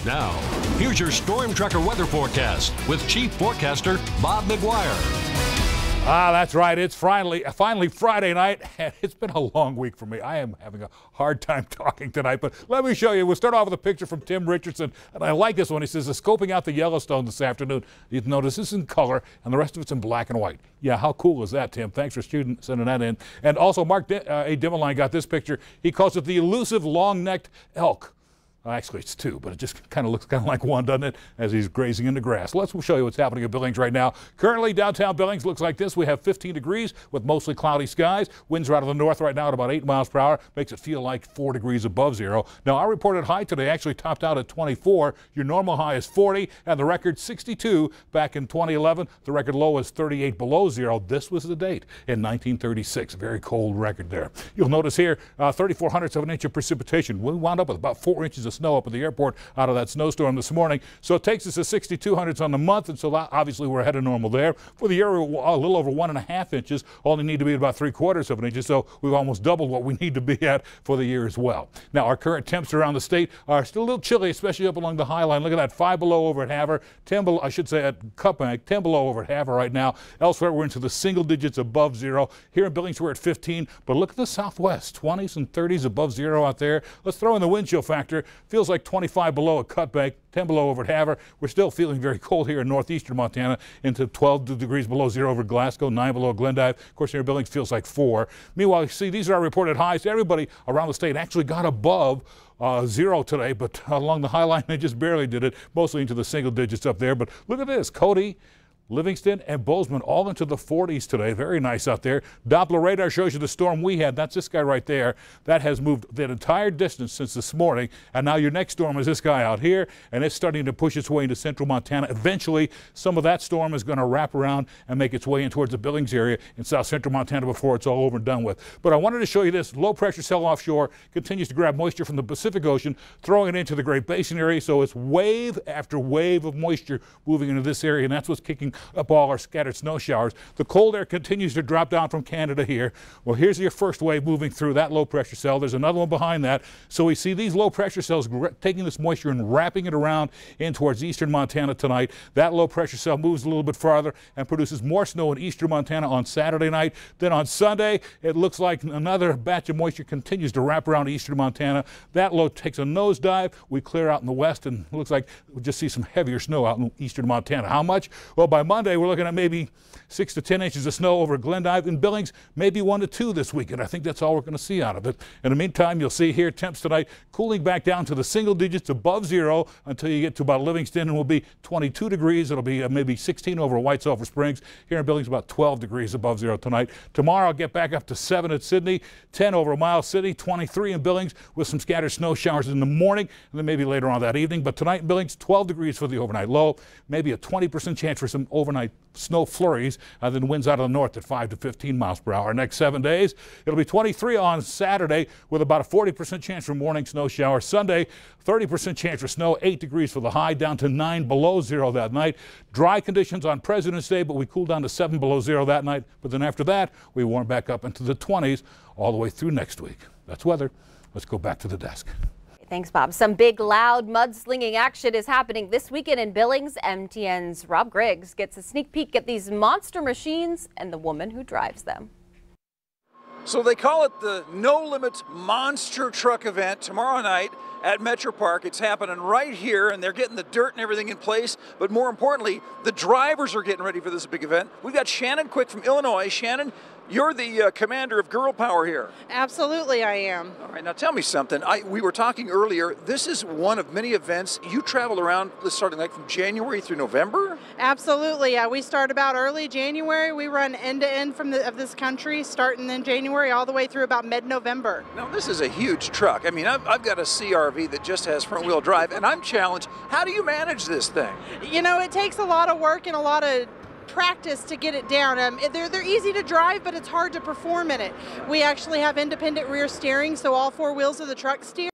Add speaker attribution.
Speaker 1: Now, here's your Storm Tracker weather forecast with Chief Forecaster Bob McGuire.
Speaker 2: That's right. It's finally Friday night, and it's been a long week for me. I am having a hard time talking tonight, but let me show you. We'll start off with a picture from Tim Richardson, and I like this one. He says, scoping out the Yellowstone this afternoon. You notice this is in color, and the rest of it's in black and white. Yeah, how cool is that, Tim? Thanks for sending that in. And also, Mark A. Dimmeline got this picture. He calls it the elusive long-necked elk. Actually, it's two, but it just kind of looks like one, doesn't it, as he's grazing in the grass. Let's show you what's happening in Billings right now. Currently, downtown Billings looks like this. We have 15 degrees with mostly cloudy skies. Winds are out of the north right now at about 8 miles per hour. Makes it feel like 4 degrees above zero. Now, our reported high today actually topped out at 24. Your normal high is 40, and the record 62 back in 2011. The record low is 38 below zero. This was the date in 1936. A very cold record there. You'll notice here, 3/400ths of an inch of precipitation. We wound up with about 4 inches of snow up at the airport out of that snowstorm this morning. So it takes us to 6,200ths on the month, and so obviously we're ahead of normal there. For the year, a little over 1.5 inches. Only need to be about 3/4 of an inch, so we've almost doubled what we need to be at for the year as well. Now, our current temps around the state are still a little chilly, especially up along the High Line. Look at that, 5 below over at Havre, 10 below, I should say at Cupbank, 10 below over at Havre right now. Elsewhere, we're into the single digits above zero. Here in Billings, we're at 15, but look at the southwest, 20s and 30s above zero out there. Let's throw in the wind chill factor. Feels like 25 below at Cutbank, 10 below over at Havre. We're still feeling very cold here in northeastern Montana, into 12 degrees below zero over Glasgow, 9 below Glendive. Of course, here in Billings feels like 4. Meanwhile, you see, these are our reported highs. Everybody around the state actually got above zero today, but along the High Line, they just barely did it, mostly into the single digits up there. But look at this, Cody, Livingston, and Bozeman all into the 40s today. Very nice out there. Doppler radar shows you the storm we had. That's this guy right there. That has moved that entire distance since this morning. And now your next storm is this guy out here, and it's starting to push its way into central Montana. Eventually, some of that storm is going to wrap around and make its way in towards the Billings area in south central Montana before it's all over and done with. But I wanted to show you this. Low pressure cell offshore continues to grab moisture from the Pacific Ocean, throwing it into the Great Basin area. So it's wave after wave of moisture moving into this area, and that's what's kicking up all our scattered snow showers. The cold air continues to drop down from Canada here. Well, here's your first wave moving through that low pressure cell. There's another one behind that. So we see these low pressure cells taking this moisture and wrapping it around in towards eastern Montana tonight. That low pressure cell moves a little bit farther and produces more snow in eastern Montana on Saturday night. Then on Sunday, it looks like another batch of moisture continues to wrap around eastern Montana. That low takes a nosedive. We clear out in the west, and it looks like we'll just see some heavier snow out in eastern Montana. How much? Well, by Monday, we're looking at maybe 6 to 10 inches of snow over Glendive and Billings, maybe 1 to 2 this weekend. I think that's all we're going to see out of it. In the meantime, you'll see here temps tonight cooling back down to the single digits above zero until you get to about Livingston, and will be 22 degrees. It'll be maybe 16 over White Sulphur Springs. Here in Billings, about 12 degrees above zero tonight. Tomorrow, I'll get back up to 7 at Sydney, 10 over Miles City, 23 in Billings with some scattered snow showers in the morning, and then maybe later on that evening. But tonight in Billings, 12 degrees for the overnight low, maybe a 20% chance for some overnight snow flurries, then winds out of the north at 5 to 15 miles per hour. Next 7 days, it'll be 23 on Saturday with about a 40% chance for morning snow showers. Sunday, 30% chance for snow, 8 degrees for the high, down to 9 below zero that night. Dry conditions on President's Day, but we cool down to 7 below zero that night. But then after that, we warm back up into the 20s all the way through next week. That's weather. Let's go back to the desk.
Speaker 3: Thanks, Bob. Some big, loud mudslinging action is happening this weekend in Billings. MTN's Rob Griggs gets a sneak peek at these monster machines and the woman who drives them.
Speaker 4: So they call it the No Limit Monster Truck event tomorrow night at Metro Park. It's happening right here, and they're getting the dirt and everything in place. But more importantly, the drivers are getting ready for this big event. We've got Shannon Quick from Illinois. Shannon, you're the commander of Girl Power here.
Speaker 5: Absolutely, I am.
Speaker 4: All right, now tell me something. We were talking earlier. This is one of many events. You travel around starting like from January through November?
Speaker 5: Absolutely. We start about early January. We run end to end of this country, starting in January all the way through about mid-November.
Speaker 4: Now, this is a huge truck. I mean, I've got a CRV that just has front-wheel drive, and I'm challenged. How do you manage this thing?
Speaker 5: You know, it takes a lot of work and a lot of practice to get it down. They're easy to drive, but it's hard to perform in it. We actually have independent rear steering, so all 4 wheels of the truck steer.